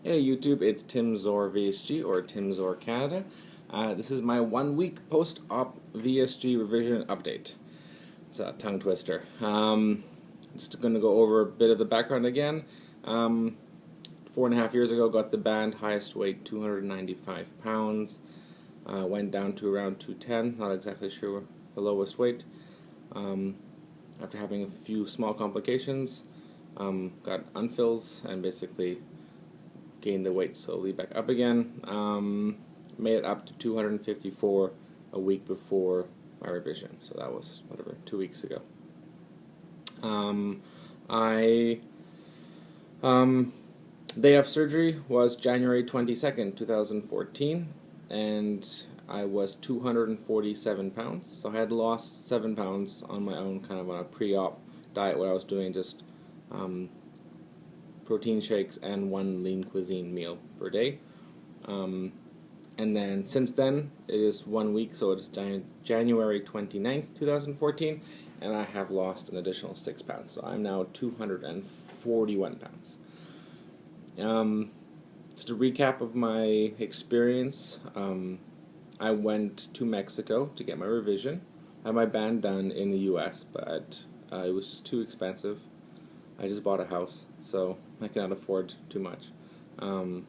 Hey YouTube, it's Tim Zor VSG or Tim Zor Canada. This is my 1 week post-op VSG revision update. It's a tongue twister. Just going to go over a bit of the background again. 4.5 years ago, got the band, highest weight 295 pounds. Went down to around 210, not exactly sure the lowest weight. After having a few small complications, got unfills and basically gained the weight slowly back up again. Made it up to 254 a week before my revision, so that was 2 weeks ago. I day of surgery was January 22nd, 2014, and I was 247 pounds. So I had lost 7 pounds on my own, kind of on a pre-op diet where I was doing just protein shakes and one lean cuisine meal per day. And then since then, it is 1 week, so it is January 29th, 2014, and I have lost an additional 6 pounds. So I'm now 241 pounds. Just a recap of my experience. I went to Mexico to get my revision. I had my band done in the US, but it was just too expensive. I just bought a house, so I cannot afford too much. And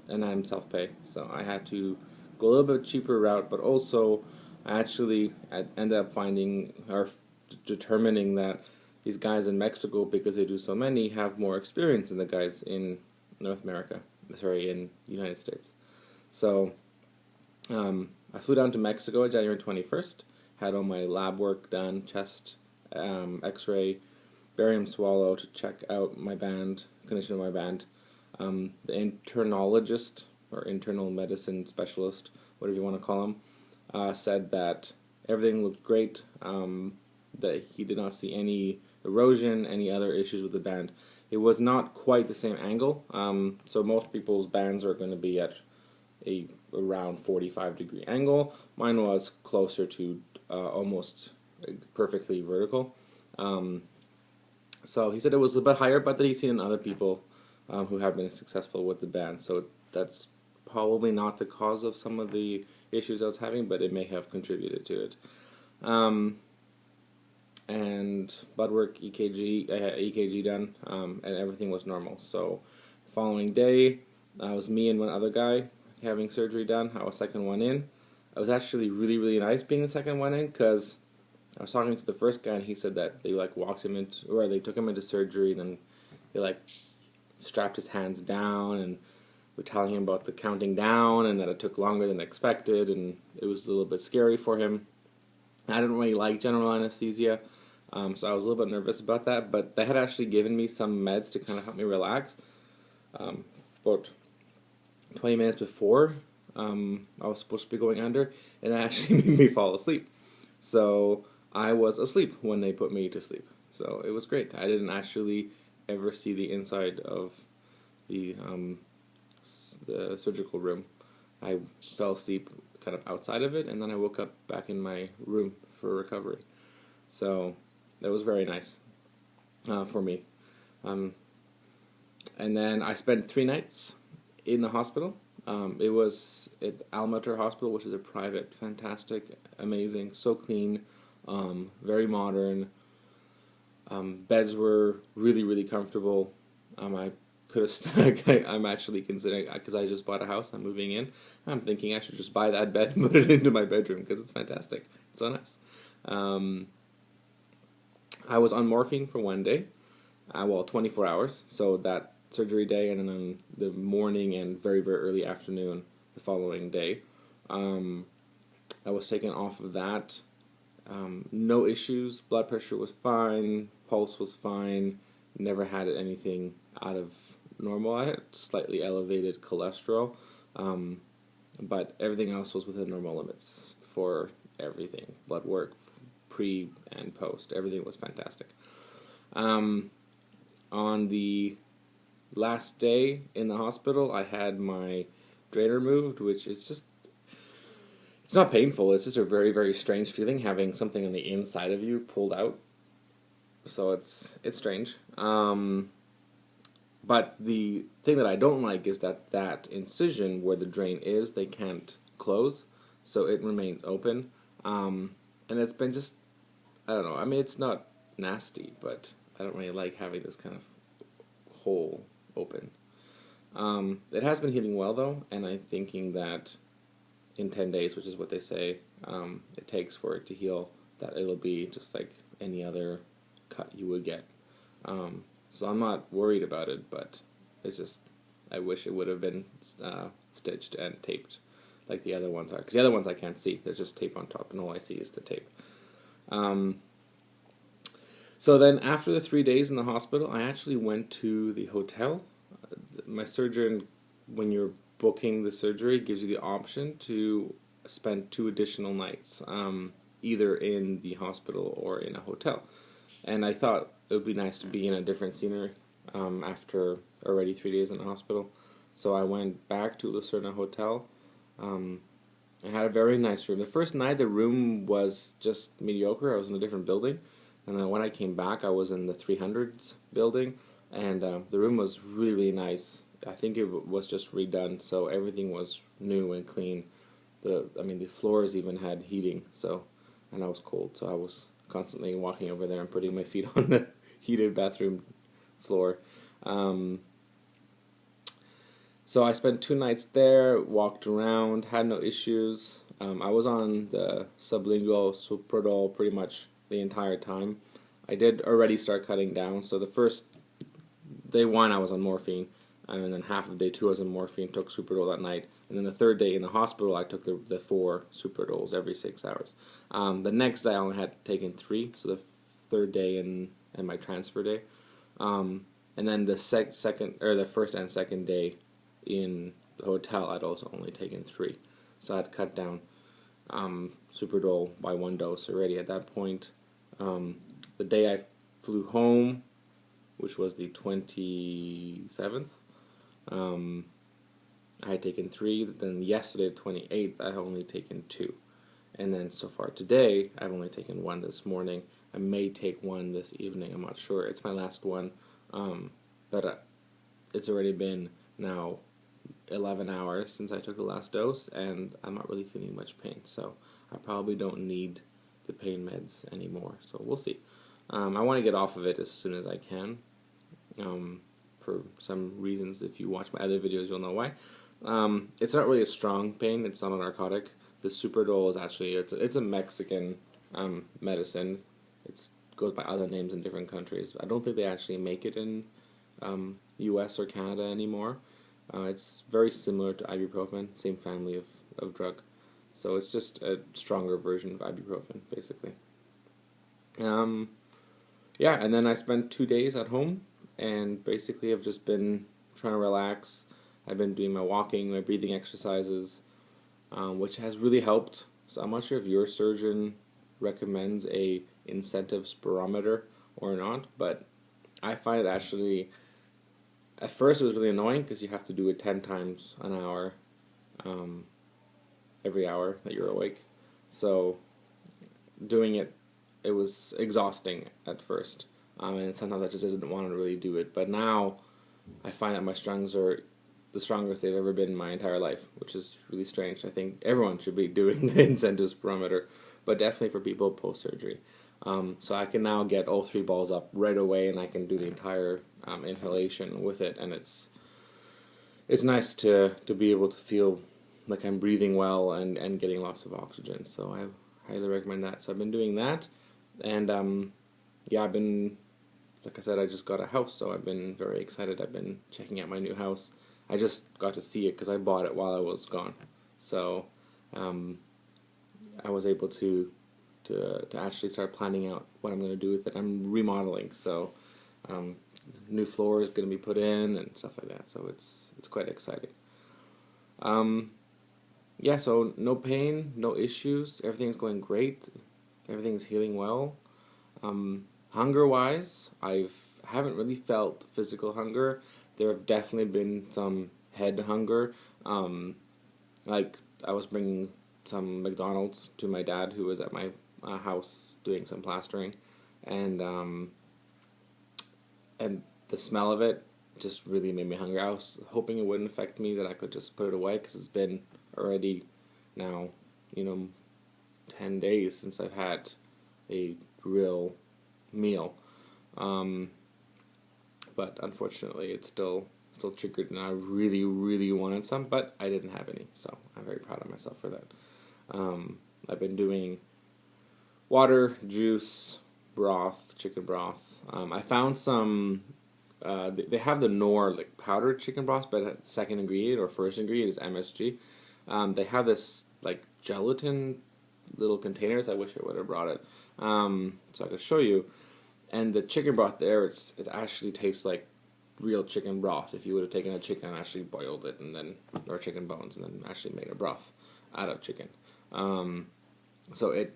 I'm self-pay, so I had to go a little bit cheaper route, but also I actually ended up finding or determining that these guys in Mexico, because they do so many, have more experience than the guys in in the United States. So I flew down to Mexico on January 21st, had all my lab work done, chest, x-ray, barium swallow to check out my band, condition of my band. The internologist, or internal medicine specialist, whatever you want to call him, said that everything looked great, that he did not see any erosion, any other issues with the band. It was not quite the same angle, so most people's bands are going to be at around 45-degree angle. Mine was closer to almost perfectly vertical. So he said it was a bit higher, but that he's seen in other people who have been successful with the band. So that's probably not the cause of some of the issues I was having, but it may have contributed to it. And blood work, EKG, I had EKG done, and everything was normal. So the following day, it was me and one other guy having surgery done. I was second one in. It was actually really, really nice being the second one in, because I was talking to the first guy, and he said that they walked him into, or they took him into surgery, and then they strapped his hands down, and were telling him about the counting down, and that it took longer than expected, and it was a little bit scary for him. I didn't really like general anesthesia, so I was a little bit nervous about that, but they had actually given me some meds to kind of help me relax. About 20 minutes before I was supposed to be going under, and it actually made me fall asleep. So I was asleep when they put me to sleep. So it was great. I didn't actually ever see the inside of the surgical room. I fell asleep kind of outside of it, and then I woke up back in my room for recovery. So that was very nice for me. And then I spent 3 nights in the hospital. It was at Almater Hospital, which is a private, fantastic, amazing, so clean, very modern. Beds were really, really comfortable. I could have stuck. I'm actually considering, because I just bought a house, I'm moving in. I'm thinking I should just buy that bed and put it into my bedroom, because it's fantastic. It's so nice. I was on morphine for 1 day, 24 hours. So that surgery day, and then on the morning and very, very early afternoon the following day, I was taken off of that. No issues. Blood pressure was fine. Pulse was fine. Never had anything out of normal. I had slightly elevated cholesterol, but everything else was within normal limits for everything. Blood work, pre and post, everything was fantastic. On the last day in the hospital, I had my drain removed, which is just, it's not painful, it's just a very, very strange feeling having something on the inside of you pulled out. So it's strange. But the thing that I don't like is that incision where the drain is, they can't close, so it remains open. And it's been just, I don't know. I mean, it's not nasty, but I don't really like having this kind of hole open. It has been healing well though, and I'm thinking that in 10 days, which is what they say it takes for it to heal, that it'll be just like any other cut you would get. So I'm not worried about it, but it's just, I wish it would have been stitched and taped like the other ones are. Because the other ones I can't see. There's just tape on top, and all I see is the tape. So then after the 3 days in the hospital, I actually went to the hotel. My surgeon, when you're booking the surgery, gives you the option to spend 2 additional nights, either in the hospital or in a hotel. And I thought it would be nice to be in a different scenery after already 3 days in the hospital. So I went back to Lucerna Hotel. I had a very nice room. The first night, the room was just mediocre. I was in a different building. And then when I came back, I was in the 300s building. And the room was really, really nice. I think it was just redone, so everything was new and clean. The floors even had heating, and I was cold, so I was constantly walking over there and putting my feet on the heated bathroom floor. So I spent 2 nights there, walked around, had no issues. I was on the sublingual supradol pretty much the entire time. I did already start cutting down, so the first day 1 I was on morphine, and then half of day 2 I was on morphine, took supradol that night, and then the third day in the hospital I took the 4 supradols every 6 hours. The next day I only had taken 3, so the third day and my transfer day. And then the the first and second day in the hotel I'd also only taken 3. So I'd cut down supradol by 1 dose already at that point. The day I flew home, which was the 27th, I had taken 3. Then yesterday, the 28th, I had only taken 2. And then so far today, I've only taken 1 this morning. I may take 1 this evening, I'm not sure. It's my last one, but it's already been now 11 hours since I took the last dose, and I'm not really feeling much pain, so I probably don't need the pain meds anymore, so we'll see. I want to get off of it as soon as I can. For some reasons, if you watch my other videos, you'll know why. It's not really a strong pain. It's not a narcotic. The supradol is actually it's a Mexican medicine. It goes by other names in different countries. I don't think they actually make it in U.S. or Canada anymore. It's very similar to ibuprofen, same family of drug. So it's just a stronger version of ibuprofen, basically. Yeah, and then I spent 2 days at home, and basically I've just been trying to relax. I've been doing my walking, my breathing exercises, which has really helped. So I'm not sure if your surgeon recommends a incentive spirometer or not, but I find it actually, at first it was really annoying because you have to do it 10 times an hour, every hour that you're awake. So doing it was exhausting at first, and sometimes I just didn't want to really do it. But now I find that my strings are the strongest they've ever been in my entire life, which is really strange. I think everyone should be doing the incentive spirometer, but definitely for people post-surgery. So I can now get all 3 balls up right away, and I can do the entire inhalation with it, and it's nice to be able to feel like I'm breathing well and getting lots of oxygen. So I highly recommend that. So I've been doing that, and yeah, I've been, like I said, I just got a house, so I've been very excited. I've been checking out my new house. I just got to see it because I bought it while I was gone. So I was able to actually start planning out what I'm going to do with it. I'm remodeling, so new floor is going to be put in and stuff like that. So it's quite exciting. Yeah, so no pain, no issues. Everything's going great. Everything's healing well. Hunger-wise, I haven't really felt physical hunger. There have definitely been some head hunger. Like I was bringing some McDonald's to my dad, who was at my house doing some plastering, and the smell of it just really made me hungry. I was hoping it wouldn't affect me, that I could just put it away, because it's been already now, 10 days since I've had a real meal. Um, but unfortunately, it's still triggered, and I really, really wanted some, but I didn't have any, so I'm very proud of myself for that. I've been doing water, juice, broth, chicken broth. I found some. They have the Knorr like powdered chicken broth, but the second ingredient or first ingredient is MSG. They have this like gelatin little containers. I wish I would have brought it, so I could show you. And the chicken broth there, it actually tastes like real chicken broth. If you would have taken a chicken and actually boiled it, and then or chicken bones, and then actually made a broth out of chicken. So it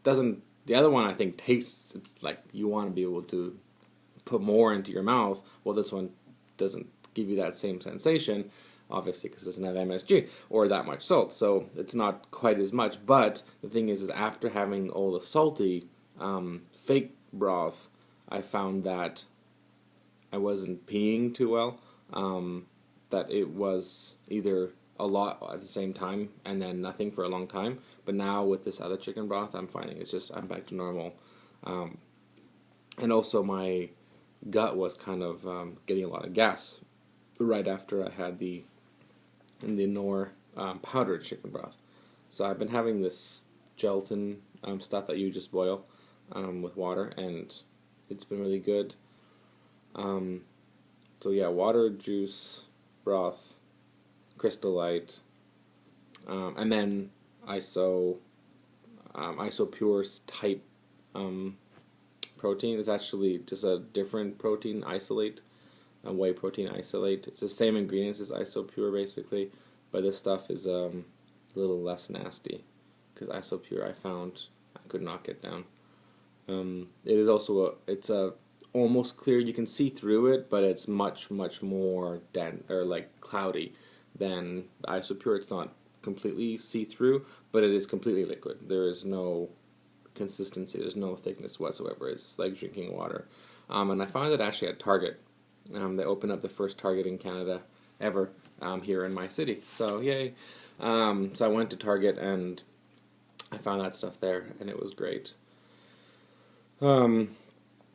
doesn't. The other one I think tastes. It's like you want to be able to put more into your mouth. Well, this one doesn't give you that same sensation, obviously, because it doesn't have MSG or that much salt, so it's not quite as much. But the thing is after having all the salty fake broth, I found that I wasn't peeing too well. That it was either a lot at the same time and then nothing for a long time. But now with this other chicken broth, I'm finding I'm back to normal. And also my gut was kind of getting a lot of gas right after I had the Knorr powdered chicken broth. So I've been having this gelatin stuff that you just boil with water, and it's been really good. So yeah, water, juice, broth, Crystal Light, and then ISO Pure type protein is actually just a different protein isolate, a whey protein isolate. It's the same ingredients as ISO Pure basically, but this stuff is a little less nasty, because ISO Pure I found I could not get down. It is also it's a almost clear. You can see through it, but it's much more like cloudy than the ISO Pure. It's not completely see through, but it is completely liquid. There is no consistency. There's no thickness whatsoever. It's like drinking water. And I found it actually at Target. They opened up the first Target in Canada ever here in my city. So yay! So I went to Target and I found that stuff there, and it was great. And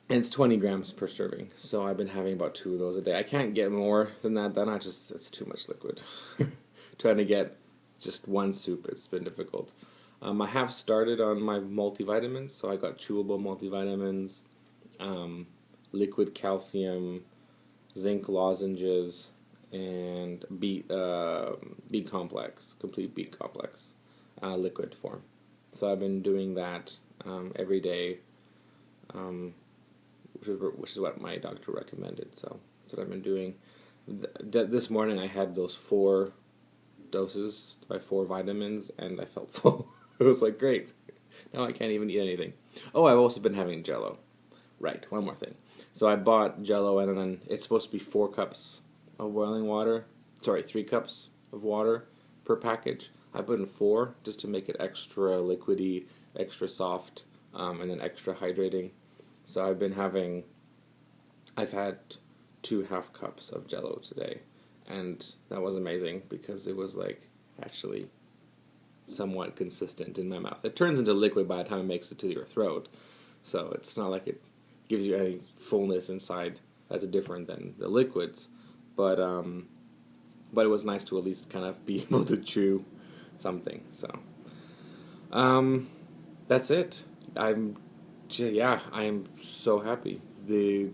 it's 20 grams per serving, so I've been having about 2 of those a day. I can't get more than that. Then it's too much liquid. Trying to get just one soup, it's been difficult. I have started on my multivitamins, so I got chewable multivitamins, liquid calcium, zinc lozenges, and B complex, complete B complex, liquid form. So I've been doing that every day. Which is what my doctor recommended. So that's what I've been doing. This morning I had those 4 doses by 4 vitamins, and I felt full. It was like, great. Now I can't even eat anything. Oh, I've also been having Jell-O. Right, one more thing. So I bought Jell-O, and then it's supposed to be 4 cups of boiling water. Sorry, 3 cups of water per package. I put in 4 just to make it extra liquidy, extra soft, and then extra hydrating. So I've had 2 half cups of Jell-O today, and that was amazing because it was like actually somewhat consistent in my mouth. It turns into liquid by the time it makes it to your throat, so it's not like it gives you any fullness inside that's different than the liquids, but it was nice to at least kind of be able to chew something. So that's it. I am so happy. The